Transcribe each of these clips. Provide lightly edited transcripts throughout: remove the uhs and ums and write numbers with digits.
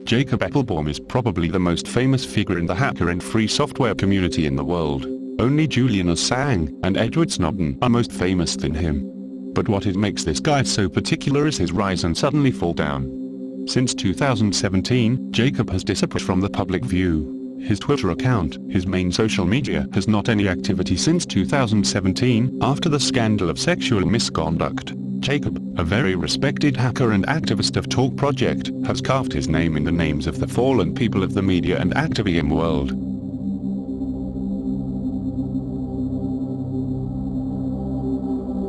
Jacob Appelbaum is probably the most famous figure in the hacker and free software community in the world. Only Julian Assange and Edward Snowden are most famous than him. But what makes this guy so particular is his rise and suddenly fall down. Since 2017, Jacob has disappeared from the public view. His Twitter account, his main social media, has not any activity since 2017, after the scandal of sexual misconduct. Jacob, a very respected hacker and activist of Talk Project, has carved his name in the names of the fallen people of the media and activism world.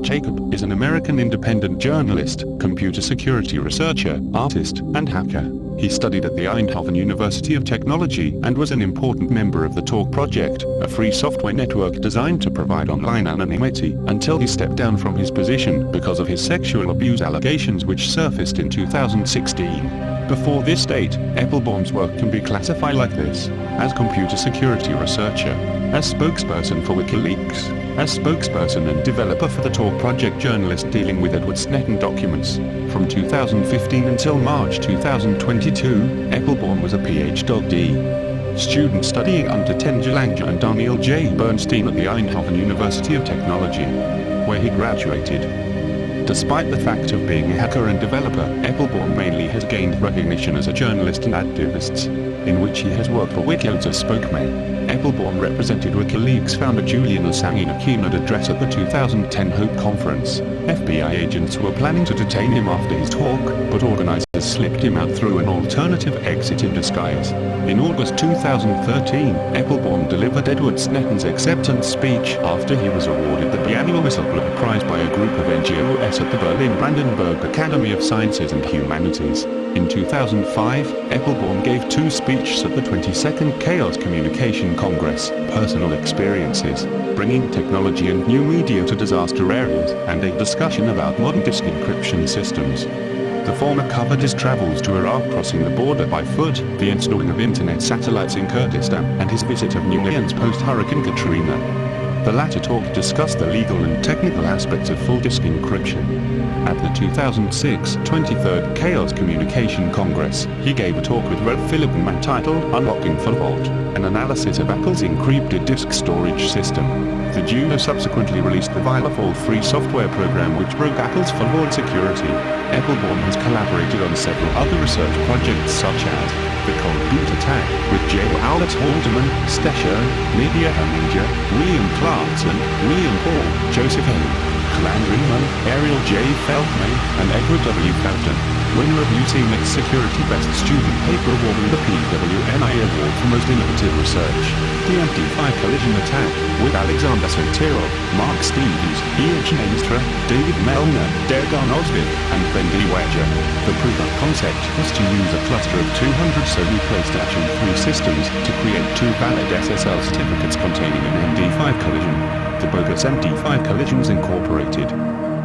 Jacob is an American independent journalist, computer security researcher, artist, and hacker. He studied at the Eindhoven University of Technology and was an important member of the Talk Project, a free software network designed to provide online anonymity, until he stepped down from his position because of his sexual abuse allegations which surfaced in 2016. Before this date, Appelbaum's work can be classified like this: as computer security researcher, as spokesperson for WikiLeaks, as spokesperson and developer for the Talk Project, journalist dealing with Edward Snowden documents. From 2015 until March 2022, Appelbaum was a PhD student studying under Tenja Langer and Daniel J. Bernstein at the Eindhoven University of Technology, where he graduated. Despite the fact of being a hacker and developer, Appelbaum mainly has gained recognition as a journalist and activist, in which he has worked for WikiLeaks as spokesman. Appelbaum represented WikiLeaks founder Julian Assange in a keynote address at the 2010 Hope Conference. FBI agents were planning to detain him after his talk, but organizers slipped him out through an alternative exit in disguise. In August 2013, Appelbaum delivered Edward Snowden's acceptance speech after he was awarded the biannual Whistleblower Prize by a group of NGOs at the Berlin Brandenburg Academy of Sciences and Humanities. In 2005, Appelbaum gave two speeches at the 22nd Chaos Communication Congress, Personal Experiences, Bringing Technology and New Media to Disaster Areas, and a discussion about modern disk encryption systems. The former covered his travels to Iraq crossing the border by foot, the installing of internet satellites in Kurdistan, and his visit of New Orleans post-Hurricane Katrina. The latter talk discussed the legal and technical aspects of full disk encryption. At the 2006 23rd Chaos Communication Congress, he gave a talk with Red Philipman titled Unlocking Full Vault, an analysis of Apple's encrypted disk storage system. The Juno subsequently released the Vita free software program which broke Apple's full vault security. Appelbaum has collaborated on several other research projects such as the Cold Boot Attack with J. Alex Haldeman, Stesher, Lydia Heminger, William Clarkson, William Paul, Joseph N. Clan-Riemann, Ariel J. Feldman, and Edward W. Felton. Winner of UCMX Security Best Student Paper Award and the PWNI Award for Most Innovative Research. The MD5 Collision Attack, with Alexander Sotirov, Mark Stevens, Ian Chnestra, David Melner, Dergan Osvid, and Ben D. Wedger. The proof of concept was to use a cluster of 200 Sony PlayStation 3 systems to create two valid SSL certificates containing an MD5 collision. The bogus MD5 Collisions Incorporated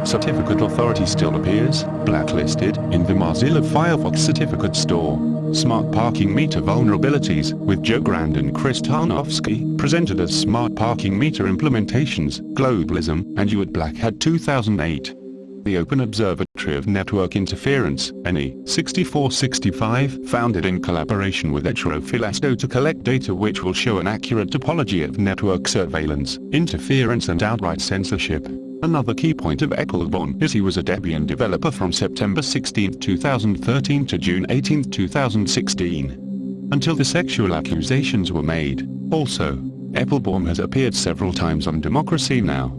certificate authority still appears, blacklisted, in the Mozilla Firefox Certificate Store. Smart Parking Meter Vulnerabilities, with Joe Grand and Chris Tarnowski, presented as Smart Parking Meter Implementations, Globalism, and You at Black Hat 2008. The Open Observatory of Network Interference, NE 6465, founded in collaboration with Etrofilasto to collect data which will show an accurate topology of network surveillance, interference and outright censorship. Another key point of Appelbaum is he was a Debian developer from September 16, 2013 to June 18, 2016. Until the sexual accusations were made. Also, Appelbaum has appeared several times on Democracy Now!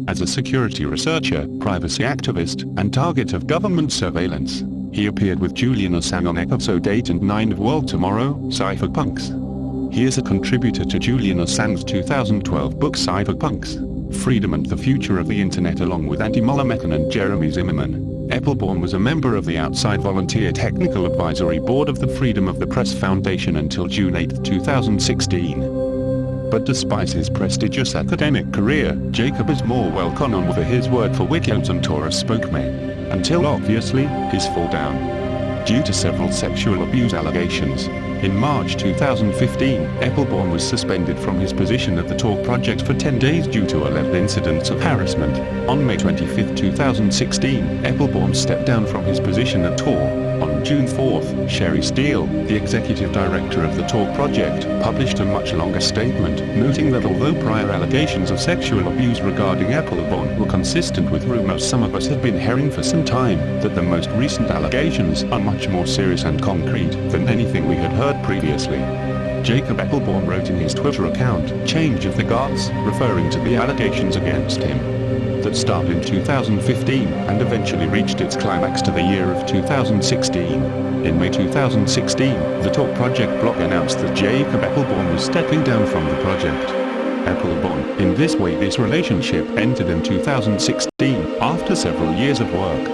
As a security researcher, privacy activist, and target of government surveillance. He appeared with Julian Assange on episode 8 and 9 of World Tomorrow, Cypherpunks. He is a contributor to Julian Assange's 2012 book Cypherpunks, Freedom and the Future of the Internet, along with Andy Mullamethan and Jeremy Zimmerman. Appelbaum was a member of the outside volunteer technical advisory board of the Freedom of the Press Foundation until June 8, 2016. But despite his prestigious academic career, Jacob is more well known for his work for WikiLeaks and Taurus spokesman, until obviously, his fall down. Due to several sexual abuse allegations, in March 2015, Appelbaum was suspended from his position at the Talk Project for 10 days due to alleged incidents of harassment. On May 25, 2016, Appelbaum stepped down from his position at Tor. On On June 4th, Sherry Steele, the executive director of the Talk project, published a much longer statement, noting that although prior allegations of sexual abuse regarding Appelbaum were consistent with rumors some of us had been hearing for some time, that the most recent allegations are much more serious and concrete than anything we had heard previously. Jacob Appelbaum wrote in his Twitter account, "Change of the guards," referring to the allegations against him that started in 2015 and eventually reached its climax to the year of 2016. In May 2016, the Talk project blog announced that Jacob Appelbaum was stepping down from the project. Appelbaum, in this way this relationship ended in 2016, after several years of work.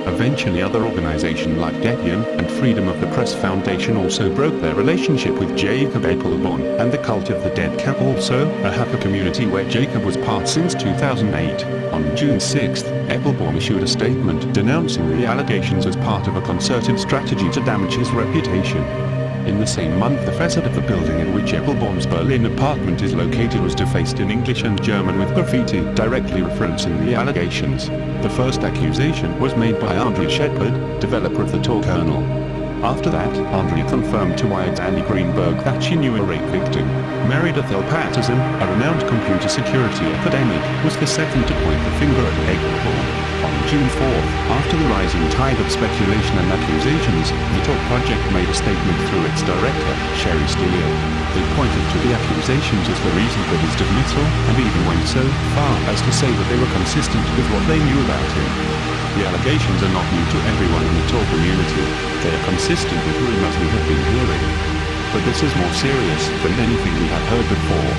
Eventually other organizations like Debian and Freedom of the Press Foundation also broke their relationship with Jacob Appelbaum, and the Cult of the Dead Cap also, a hacker community where Jacob was part since 2008. On June 6th, Appelbaum issued a statement denouncing the allegations as part of a concerted strategy to damage his reputation. In the same month, the facade of the building in which Appelbaum's Berlin apartment is located was defaced in English and German with graffiti, directly referencing the allegations. The first accusation was made by Andrea Shepard, developer of the Talk kernel. After that, Andrea confirmed to Wired's Annie Greenberg that she knew a rape victim. Meredith L. Patterson, a renowned computer security academic, was the second to point the finger at Appelbaum. On June 4th, after the rising tide of speculation and accusations, the Talk project made a statement through its director, Sherry Steele. They pointed to the accusations as the reason for his dismissal, and even went so far as to say that they were consistent with what they knew about him. The allegations are not new to everyone in the Talk community. They are consistent with rumors we have been hearing. But this is more serious than anything we have heard before.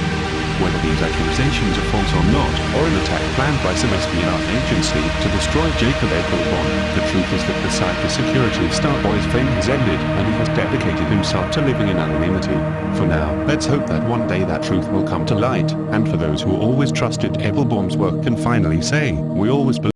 Whether these accusations are false or not, or an attack planned by some espionage agency to destroy Jacob Appelbaum, the truth is that the cybersecurity StarBoy's fame has ended, and he has dedicated himself to living in anonymity. For now, let's hope that one day that truth will come to light, and for those who always trusted Appelbaum's work can finally say, we always believed